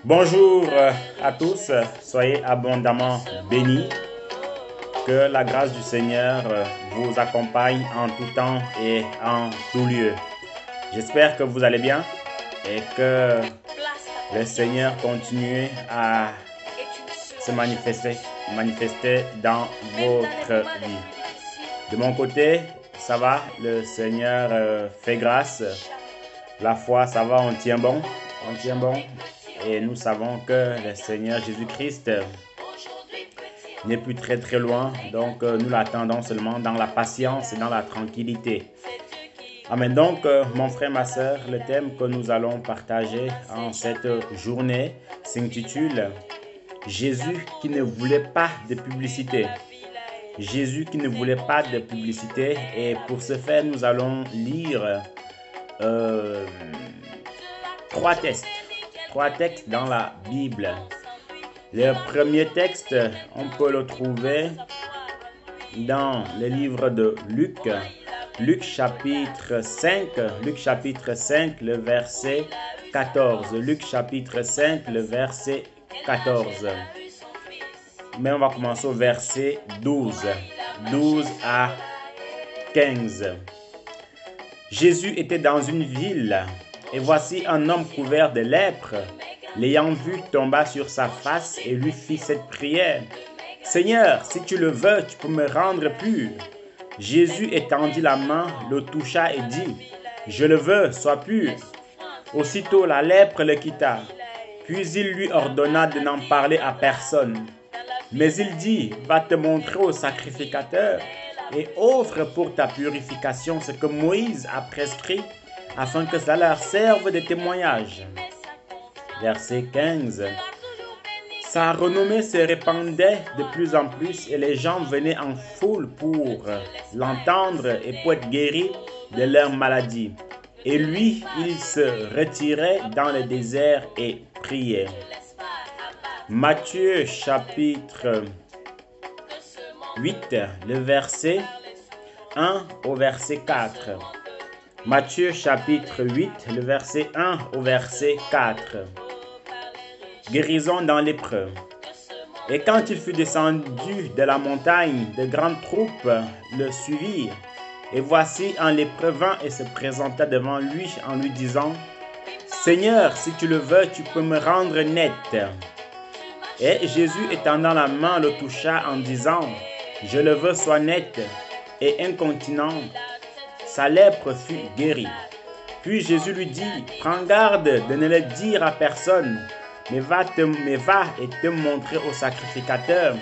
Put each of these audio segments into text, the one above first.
Bonjour à tous, soyez abondamment bénis. Que la grâce du Seigneur vous accompagne en tout temps et en tout lieu. J'espère que vous allez bien et que le Seigneur continue à se manifester dans votre vie. De mon côté, ça va, le Seigneur fait grâce. La foi, ça va, on tient bon. Et nous savons que le Seigneur Jésus-Christ n'est plus très loin. Donc nous l'attendons seulement dans la patience et dans la tranquillité. Amen. Donc mon frère, ma soeur, le thème que nous allons partager en cette journée s'intitule Jésus qui ne voulait pas de publicité. Jésus qui ne voulait pas de publicité. Et pour ce faire, nous allons lire trois textes dans la Bible. Le premier texte, on peut le trouver dans le livre de Luc, Luc chapitre 5, le verset 14. Luc chapitre 5, le verset 14. Mais on va commencer au verset 12 à 15. Jésus était dans une ville, et voici un homme couvert de lèpre, l'ayant vu, tomba sur sa face et lui fit cette prière. « Seigneur, si tu le veux, tu peux me rendre pur. » Jésus étendit la main, le toucha et dit, « Je le veux, sois pur. » Aussitôt la lèpre le quitta. Puis il lui ordonna de n'en parler à personne. Mais il dit, « Va te montrer au sacrificateur et offre pour ta purification ce que Moïse a prescrit, afin que cela leur serve de témoignage. » Verset 15. Sa renommée se répandait de plus en plus et les gens venaient en foule pour l'entendre et pour être guéris de leur maladie. Et lui, il se retirait dans le désert et priait. Matthieu chapitre 8, le verset 1 au verset 4. Matthieu chapitre 8, le verset 1 au verset 4. Guérison dans l'épreuve. Et quand il fut descendu de la montagne, de grandes troupes le suivirent. Et voici un lépreux vint et se présenta devant lui en lui disant, « Seigneur, si tu le veux, tu peux me rendre net. » Et Jésus étendant la main le toucha en disant, « Je le veux, sois net. » Et incontinent, sa lèpre fut guérie. Puis Jésus lui dit, « Prends garde de ne le dire à personne, mais va et te montrer au sacrificateur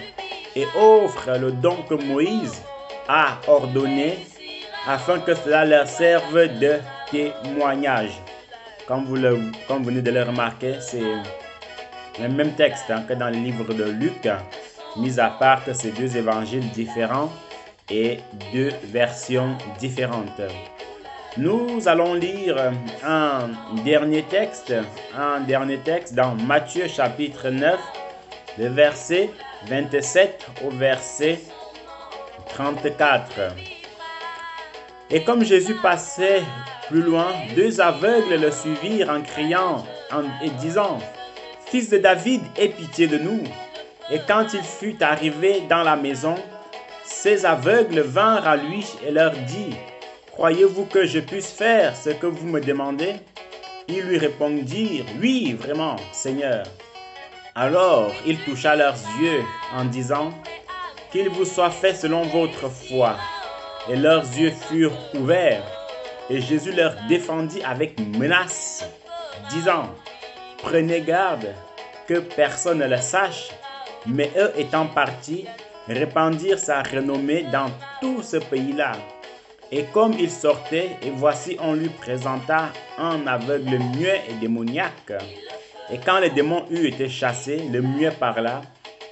et offre le don que Moïse a ordonné, afin que cela leur serve de témoignage. » Comme vous venez de le remarquer, c'est le même texte que dans le livre de Luc, mis à part ces deux évangiles différents et deux versions différentes. Nous allons lire un dernier texte dans Matthieu chapitre 9, le verset 27 au verset 34. Et comme Jésus passait plus loin, deux aveugles le suivirent en criant et disant, « Fils de David, aie pitié de nous. » Et quand il fut arrivé dans la maison, ces aveugles vinrent à lui et leur dit, « Croyez-vous que je puisse faire ce que vous me demandez? » Ils lui répondirent, « Oui, vraiment, Seigneur. » Alors il toucha leurs yeux en disant, « Qu'il vous soit fait selon votre foi. » Et leurs yeux furent ouverts. Et Jésus leur défendit avec menace, disant, « Prenez garde que personne ne le sache. » Mais eux étant partis, répandirent sa renommée dans tout ce pays-là. Et comme il sortait, et voici on lui présenta un aveugle muet et démoniaque. Et quand le démon eut été chassé, le muet parla,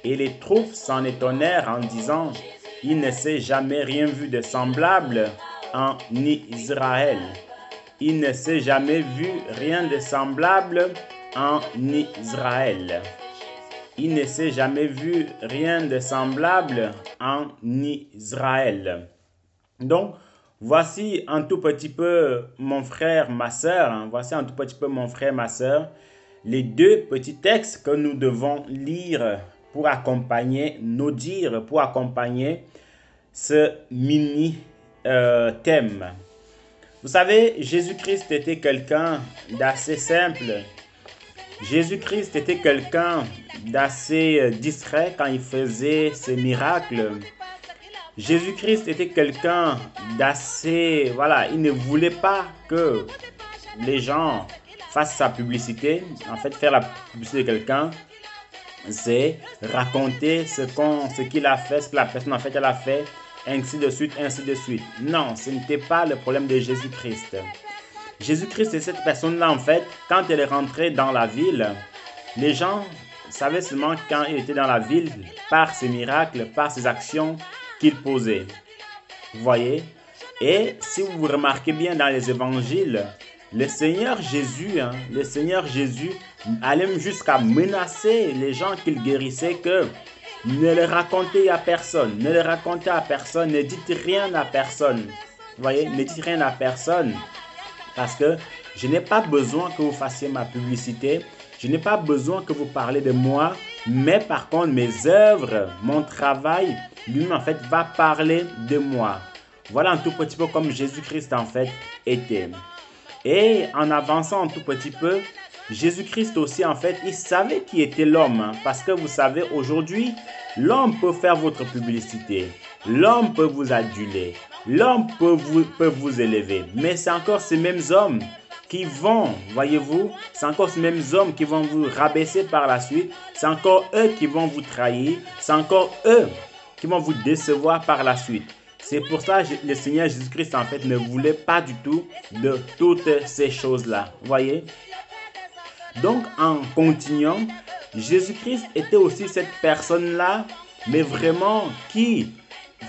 et les troupes s'en étonnèrent en disant, « Il ne s'est jamais rien vu de semblable en Israël. » Il ne s'est jamais vu rien de semblable en Israël. Il ne s'est jamais vu rien de semblable en Israël. Donc, voici un tout petit peu mon frère, ma soeur. Voici un tout petit peu mon frère, ma soeur. les deux petits textes que nous devons lire pour accompagner nos dires, pour accompagner ce mini thème. Vous savez, Jésus-Christ était quelqu'un d'assez simple. Jésus-Christ était quelqu'un d'assez discret quand il faisait ses miracles. Jésus-Christ était quelqu'un d'assez... Voilà, il ne voulait pas que les gens fassent sa publicité. En fait, faire la publicité de quelqu'un, c'est raconter ce qu'il a fait, ce que la personne en fait elle a fait, ainsi de suite, ainsi de suite. Non, ce n'était pas le problème de Jésus-Christ. Jésus-Christ est cette personne-là, en fait, quand elle est rentrée dans la ville, les gens savaient seulement quand il était dans la ville, par ses miracles, par ses actions qu'il posait. Vous voyez? Et si vous remarquez bien dans les évangiles, le Seigneur Jésus allait même jusqu'à menacer les gens qu'il guérissait que ne le racontez à personne, ne le racontez à personne, ne dites rien à personne. Vous voyez? Ne dites rien à personne. Parce que je n'ai pas besoin que vous fassiez ma publicité. Je n'ai pas besoin que vous parlez de moi. Mais par contre, mes œuvres, mon travail, lui-même en fait, va parler de moi. Voilà un tout petit peu comme Jésus-Christ en fait était. Et en avançant un tout petit peu, Jésus-Christ aussi en fait, il savait qui était l'homme. Parce que vous savez, aujourd'hui, l'homme peut faire votre publicité. L'homme peut vous aduler. L'homme peut vous élever. Mais c'est encore ces mêmes hommes qui vont, voyez-vous, c'est encore ces mêmes hommes qui vont vous rabaisser par la suite. C'est encore eux qui vont vous trahir. C'est encore eux qui vont vous décevoir par la suite. C'est pour ça que le Seigneur Jésus-Christ en fait ne voulait pas du tout de toutes ces choses-là. Voyez? Donc en continuant, Jésus-Christ était aussi cette personne-là, mais vraiment qui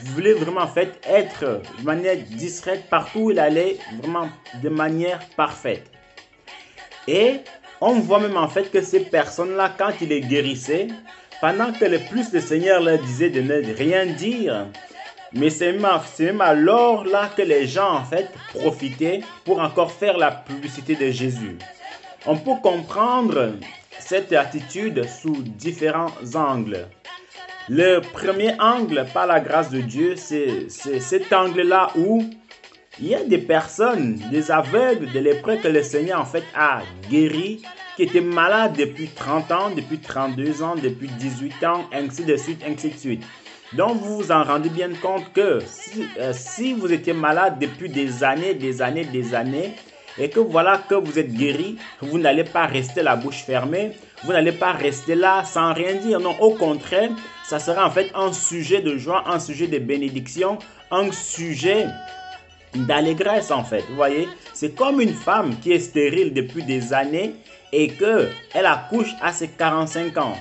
voulait vraiment en fait être de manière discrète partout où il allait, vraiment de manière parfaite. Et on voit même en fait que ces personnes-là, quand il les guérissait, pendant que le Seigneur leur disait de ne rien dire, mais c'est même alors là que les gens en fait profitaient pour encore faire la publicité de Jésus. On peut comprendre cette attitude sous différents angles. Le premier angle, par la grâce de Dieu, c'est cet angle-là où il y a des personnes, des aveugles, des lépreux que le Seigneur en fait a guéris, qui étaient malades depuis 30 ans, depuis 32 ans, depuis 18 ans, ainsi de suite, ainsi de suite. Donc vous vous en rendez bien compte que si vous étiez malade depuis des années, et que voilà que vous êtes guéri, vous n'allez pas rester la bouche fermée, vous n'allez pas rester là sans rien dire. Non, au contraire, ça sera en fait un sujet de joie, un sujet de bénédiction, un sujet d'allégresse en fait. Vous voyez, c'est comme une femme qui est stérile depuis des années et qu'elle accouche à ses 45 ans.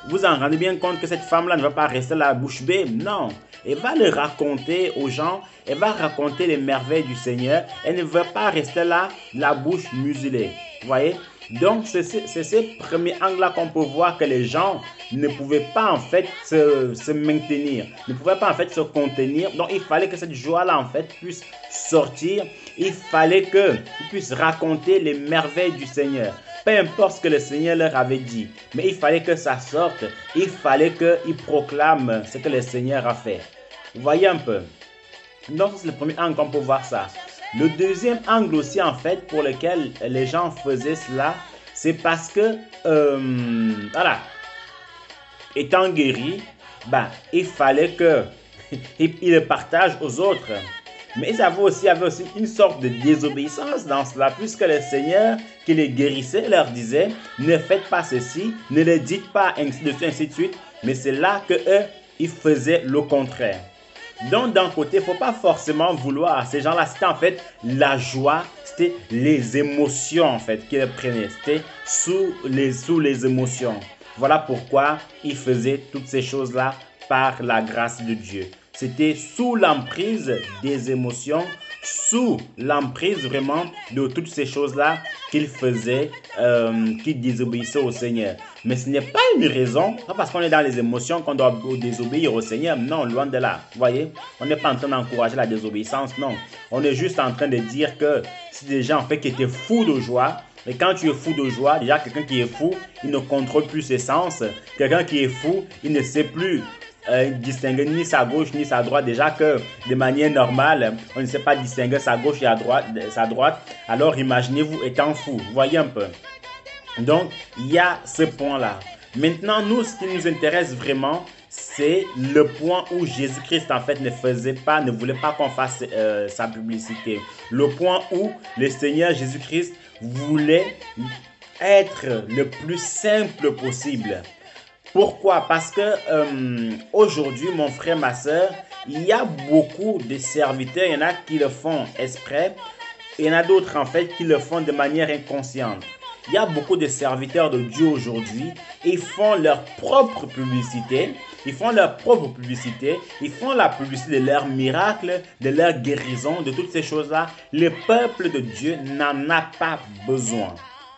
Vous en rendez bien compte que cette femme-là ne va pas rester la bouche bée. Non, elle va le raconter aux gens. Elle va raconter les merveilles du Seigneur. Elle ne va pas rester là, la bouche muselée. Vous voyez? Donc, c'est ce premier angle-là qu'on peut voir que les gens ne pouvaient pas en fait se maintenir. Ne pouvaient pas en fait se contenir. Donc, il fallait que cette joie-là en fait puisse sortir. Il fallait qu'ils puissent raconter les merveilles du Seigneur. Peu importe ce que le Seigneur leur avait dit, mais il fallait que ça sorte. Il fallait qu'ils proclament ce que le Seigneur a fait. Vous voyez un peu? Donc, c'est le premier angle qu'on peut voir ça. Le deuxième angle aussi, en fait, pour lequel les gens faisaient cela, c'est parce que, voilà, étant guéri, il fallait qu'ils le partagent aux autres. Mais il y avait aussi une sorte de désobéissance dans cela, puisque le Seigneur qui les guérissait leur disait, ne faites pas ceci, ne le dites pas, ainsi de suite. Mais c'est là que eux, ils faisaient le contraire. Donc d'un côté, il ne faut pas forcément vouloir. Ces gens-là, c'était en fait la joie, c'était les émotions en fait qu'ils prenaient. C'était sous les émotions. Voilà pourquoi ils faisaient toutes ces choses-là par la grâce de Dieu. C'était sous l'emprise des émotions, sous l'emprise vraiment de toutes ces choses-là qu'ils faisaient, qu'ils désobéissaient au Seigneur. Mais ce n'est pas une raison, pas parce qu'on est dans les émotions qu'on doit désobéir au Seigneur. Non, loin de là. Vous voyez, on n'est pas en train d'encourager la désobéissance, non. On est juste en train de dire que c'est des gens en fait qui étaient fous de joie, Et quand tu es fou de joie, déjà quelqu'un qui est fou, il ne contrôle plus ses sens. Quelqu'un qui est fou, il ne sait plus distinguer ni sa gauche ni sa droite. Déjà que de manière normale, on ne sait pas distinguer sa gauche et sa droite. Alors imaginez-vous étant fou. Vous voyez un peu. Donc, il y a ce point-là. Maintenant, nous, ce qui nous intéresse vraiment, c'est le point où Jésus-Christ, en fait, ne voulait pas qu'on fasse sa publicité. Le point où le Seigneur Jésus-Christ voulait être le plus simple possible. Pourquoi? Parce que aujourd'hui, mon frère, ma soeur, il y a beaucoup de serviteurs. Il y en a qui le font exprès. Il y en a d'autres, en fait, qui le font de manière inconsciente. Il y a beaucoup de serviteurs de Dieu aujourd'hui. Ils font leur propre publicité. Ils font leur propre publicité. Ils font la publicité de leurs miracles, de leurs guérisons, de toutes ces choses-là. Le peuple de Dieu n'en a pas besoin.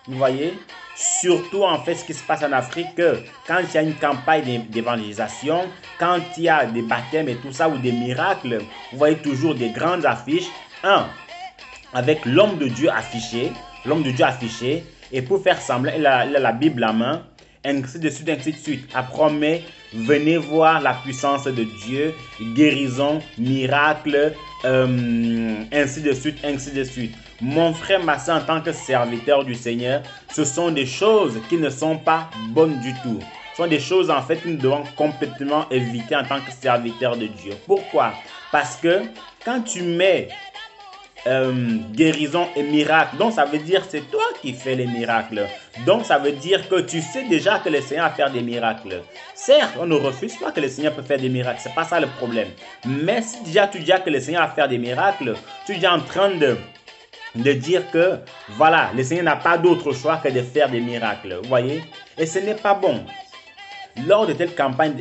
Vous voyez? Surtout en fait ce qui se passe en Afrique, quand il y a une campagne d'évangélisation, quand il y a des baptêmes et tout ça ou des miracles, vous voyez toujours des grandes affiches. Avec l'homme de Dieu affiché, et pour faire semblant, il a la Bible à main, ainsi de suite, ainsi de suite. Après, venez voir la puissance de Dieu, guérison, miracle, ainsi de suite, ainsi de suite. Mon frère, ma soeur, en tant que serviteur du Seigneur, ce sont des choses qui ne sont pas bonnes du tout. Ce sont des choses en fait que nous devons complètement éviter en tant que serviteur de Dieu. Pourquoi? Parce que quand tu mets guérison et miracle, donc ça veut dire c'est toi qui fais les miracles. Donc ça veut dire que tu sais déjà que le Seigneur va faire des miracles. Certes, on ne refuse pas que le Seigneur peut faire des miracles, c'est pas ça le problème. Mais si déjà tu dis que le Seigneur va faire des miracles, tu es déjà en train de dire que voilà, le Seigneur n'a pas d'autre choix que de faire des miracles. Vous voyez? Et ce n'est pas bon. Lors de telle campagne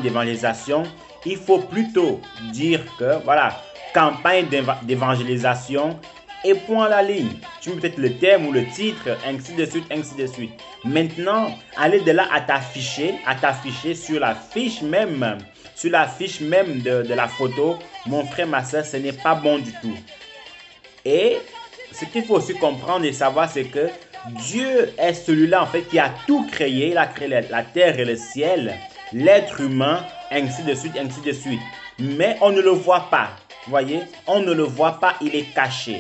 d'évangélisation, il faut plutôt dire que voilà, campagne d'évangélisation et point à la ligne. Tu mets peut-être le thème ou le titre, ainsi de suite, ainsi de suite. Maintenant, aller de là à t'afficher sur la fiche même, de la photo, mon frère, ma soeur, ce n'est pas bon du tout. Et ce qu'il faut aussi comprendre et savoir, c'est que Dieu est celui-là en fait qui a tout créé. Il a créé la terre et le ciel, l'être humain, ainsi de suite, ainsi de suite. Mais on ne le voit pas. Vous voyez, on ne le voit pas, il est caché.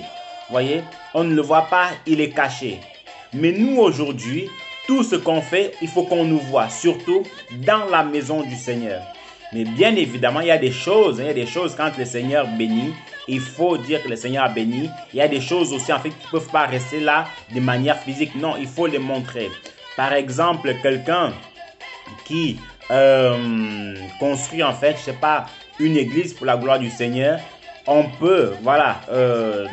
Vous voyez, on ne le voit pas, il est caché. Mais nous aujourd'hui, tout ce qu'on fait, il faut qu'on nous voit, surtout dans la maison du Seigneur. Mais bien évidemment, il y a des choses quand le Seigneur bénit, il faut dire que le Seigneur a béni. Il y a des choses aussi en fait qui ne peuvent pas rester là de manière physique. Non, il faut les montrer. Par exemple, quelqu'un qui construit en fait, je sais pas, une église pour la gloire du Seigneur. On peut, voilà,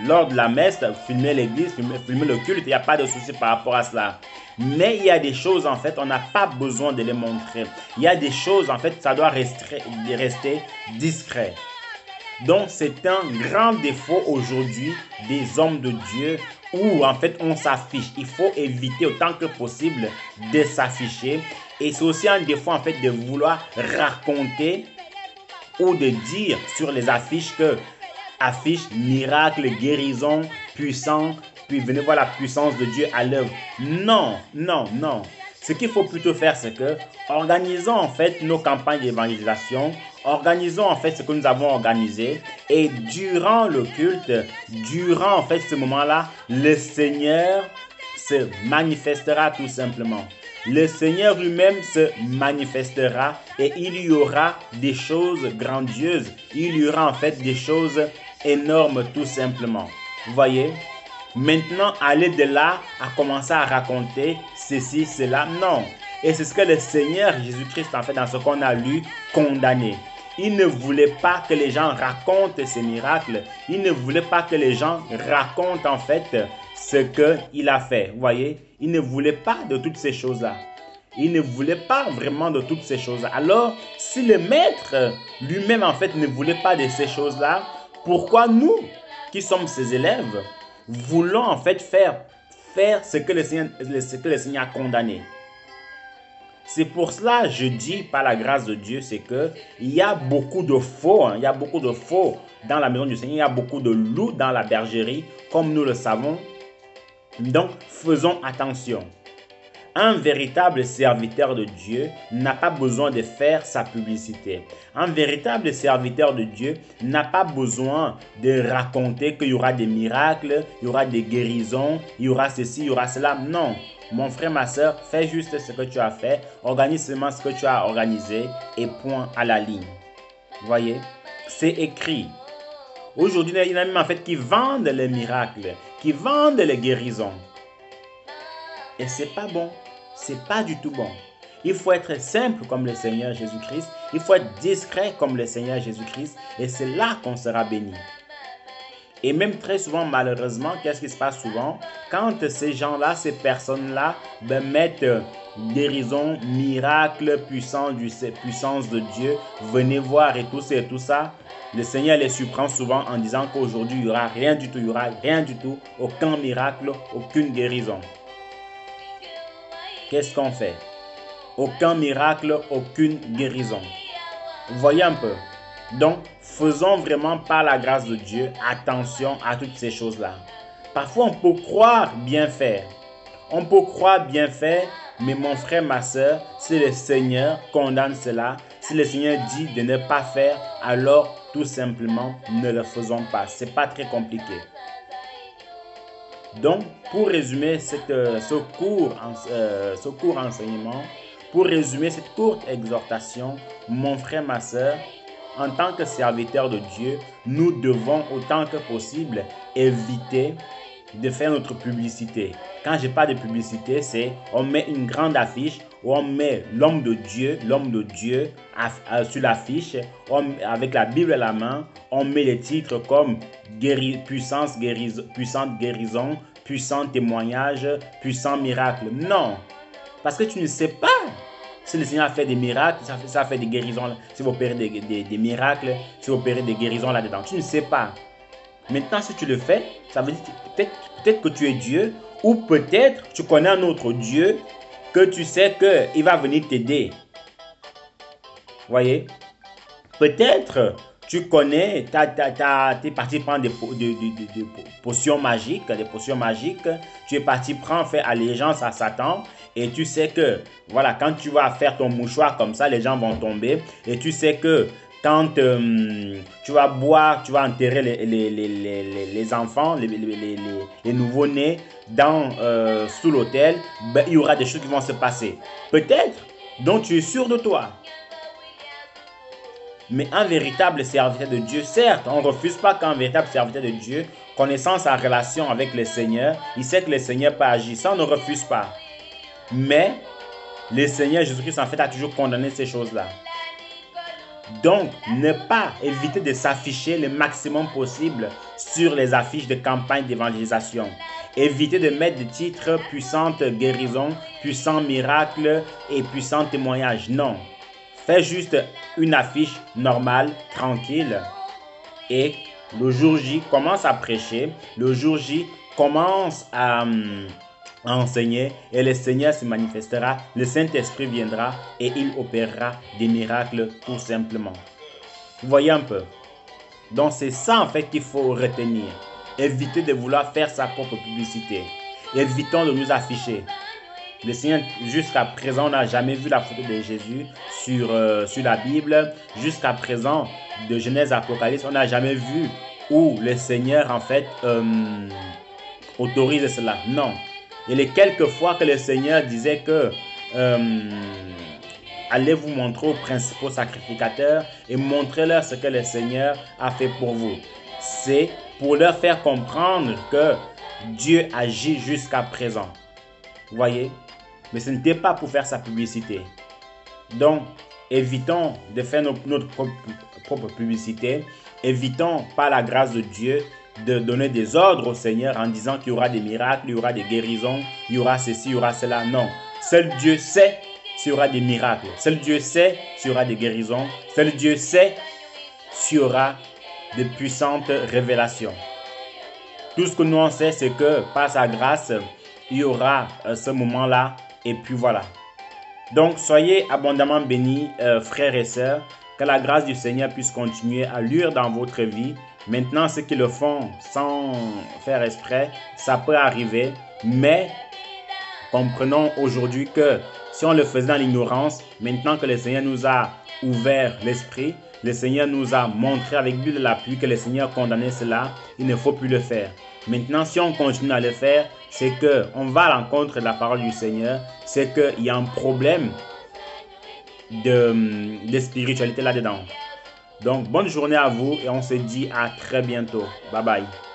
lors de la messe, filmer l'église, filmer le culte, il n'y a pas de souci par rapport à cela. Mais il y a des choses, en fait, on n'a pas besoin de les montrer. Il y a des choses, en fait, ça doit rester discret. Donc, c'est un grand défaut aujourd'hui des hommes de Dieu où, en fait, on s'affiche. Il faut éviter autant que possible de s'afficher. Et c'est aussi un défaut, en fait, de vouloir raconter ou de dire sur les affiches que affiche, miracle, guérison, puissant, puis venez voir la puissance de Dieu à l'œuvre. Non, non, non. Ce qu'il faut plutôt faire, c'est que organisons en fait nos campagnes d'évangélisation, organisons en fait ce que nous avons organisé et durant le culte, durant en fait ce moment-là, le Seigneur se manifestera tout simplement. Le Seigneur lui-même se manifestera et il y aura des choses grandioses. Il y aura en fait des choses énormes tout simplement. Vous voyez? Maintenant, aller de là à commencer à raconter ceci, cela, non. Et c'est ce que le Seigneur Jésus-Christ, en fait, dans ce qu'on a lu, condamné. Il ne voulait pas que les gens racontent ces miracles. Il ne voulait pas que les gens racontent, en fait, ce qu'il a fait. Vous voyez? Il ne voulait pas de toutes ces choses-là. Il ne voulait pas vraiment de toutes ces choses-là. Alors, si le maître lui-même, en fait, ne voulait pas de ces choses-là, pourquoi nous, qui sommes ses élèves, voulons en fait faire ce que le Seigneur a condamné? C'est pour cela, je dis, par la grâce de Dieu, c'est que il y a beaucoup de faux, il y a beaucoup de faux dans la maison du Seigneur, il y a beaucoup de loups dans la bergerie, comme nous le savons. Donc, faisons attention. Un véritable serviteur de Dieu n'a pas besoin de faire sa publicité. Un véritable serviteur de Dieu n'a pas besoin de raconter qu'il y aura des miracles, il y aura des guérisons, il y aura ceci, il y aura cela. Non, mon frère, ma soeur, fais juste ce que tu as fait, organise seulement ce que tu as organisé et point à la ligne. Vous voyez, c'est écrit. Aujourd'hui, il y en a même en fait qui vendent les miracles, qui vendent les guérisons. Et c'est pas bon. C'est pas du tout bon. Il faut être simple comme le Seigneur Jésus-Christ. Il faut être discret comme le Seigneur Jésus-Christ. Et c'est là qu'on sera béni. Et même très souvent, malheureusement, qu'est-ce qui se passe souvent? Quand ces gens-là, ces personnes-là, mettent guérison, miracle, puissance de Dieu, venez voir et tout ça, le Seigneur les surprend souvent en disant qu'aujourd'hui, il n'y aura rien du tout, il n'y aura rien du tout, aucun miracle, aucune guérison. Qu'est-ce qu'on fait? Aucun miracle, aucune guérison. Vous voyez un peu? Donc, faisons vraiment par la grâce de Dieu attention à toutes ces choses-là. Parfois, on peut croire bien faire. On peut croire bien faire, mais mon frère, ma soeur, si le Seigneur condamne cela, si le Seigneur dit de ne pas faire, alors tout simplement ne le faisons pas. Ce n'est pas très compliqué. Donc, pour résumer ce court enseignement, pour résumer cette courte exhortation, mon frère, ma soeur, en tant que serviteur de Dieu, nous devons autant que possible éviter de faire notre publicité. Quand je parle de publicité, c'est on met une grande affiche où on met l'homme de Dieu sur l'affiche, avec la Bible à la main, on met les titres comme puissante guérison, puissant témoignage, puissant miracle. Non, parce que tu ne sais pas si le Seigneur a fait des miracles, ça fait des guérisons, si vous opérez des miracles, si vous opérez des guérisons là-dedans. Tu ne sais pas. Maintenant, si tu le fais, ça veut dire que peut-être que tu es Dieu, ou peut-être tu connais un autre Dieu que tu sais qu'il va venir t'aider. Vous voyez? Peut-être tu connais, tu es parti prendre des potions magiques, tu es parti prendre, faire allégeance à Satan, et tu sais que, voilà, quand tu vas faire ton mouchoir comme ça, les gens vont tomber, et tu sais que quand tu vas boire, tu vas enterrer les enfants, les nouveaux-nés sous l'autel, il y aura des choses qui vont se passer. Peut-être, donc tu es sûr de toi. Mais un véritable serviteur de Dieu, certes, on ne refuse pas qu'un véritable serviteur de Dieu, connaissant sa relation avec le Seigneur, il sait que le Seigneur peut agir. Ça, on ne refuse pas. Mais le Seigneur Jésus-Christ, en fait, a toujours condamné ces choses-là. Donc, ne pas éviter de s'afficher le maximum possible sur les affiches de campagne d'évangélisation. Évitez de mettre des titres puissante guérison, puissant miracle et puissant témoignage. Non. Fais juste une affiche normale, tranquille. Et le jour J, commence à prêcher. Le jour J, commence à enseigner. Et le Seigneur se manifestera. Le Saint-Esprit viendra et il opérera des miracles tout simplement. Vous voyez un peu? Donc c'est ça en fait qu'il faut retenir. Évitez de vouloir faire sa propre publicité. Évitons de nous afficher. Le Seigneur, jusqu'à présent, on n'a jamais vu la photo de Jésus sur la Bible. Jusqu'à présent, de Genèse à Apocalypse, on n'a jamais vu où le Seigneur, en fait, autorise cela. Non. Et les quelques fois que le Seigneur disait que allez vous montrer aux principaux sacrificateurs et montrez-leur ce que le Seigneur a fait pour vous. C'est pour leur faire comprendre que Dieu agit jusqu'à présent. Vous voyez? Mais ce n'était pas pour faire sa publicité. Donc, évitons de faire notre propre publicité. Évitons, par la grâce de Dieu, de donner des ordres au Seigneur en disant qu'il y aura des miracles, il y aura des guérisons, il y aura ceci, il y aura cela. Non. Seul Dieu sait s'il y aura des miracles. Seul Dieu sait s'il y aura des guérisons. Seul Dieu sait s'il y aura de puissantes révélations. Tout ce que nous on sait, c'est que par sa grâce, il y aura ce moment-là. Et puis voilà. Donc, soyez abondamment bénis, frères et sœurs. Que la grâce du Seigneur puisse continuer à luire dans votre vie Maintenant, ceux qui le font sans faire exprès, ça peut arriver. Mais comprenons aujourd'hui que si on le faisait dans l'ignorance, maintenant que le Seigneur nous a ouvert l'esprit, le Seigneur nous a montré avec l'huile de la pluie que le Seigneur a condamné cela, il ne faut plus le faire. Maintenant, si on continue à le faire, c'est qu'on va à l'encontre de la parole du Seigneur, c'est qu'il y a un problème de spiritualité là-dedans. Donc, bonne journée à vous et on se dit à très bientôt. Bye bye.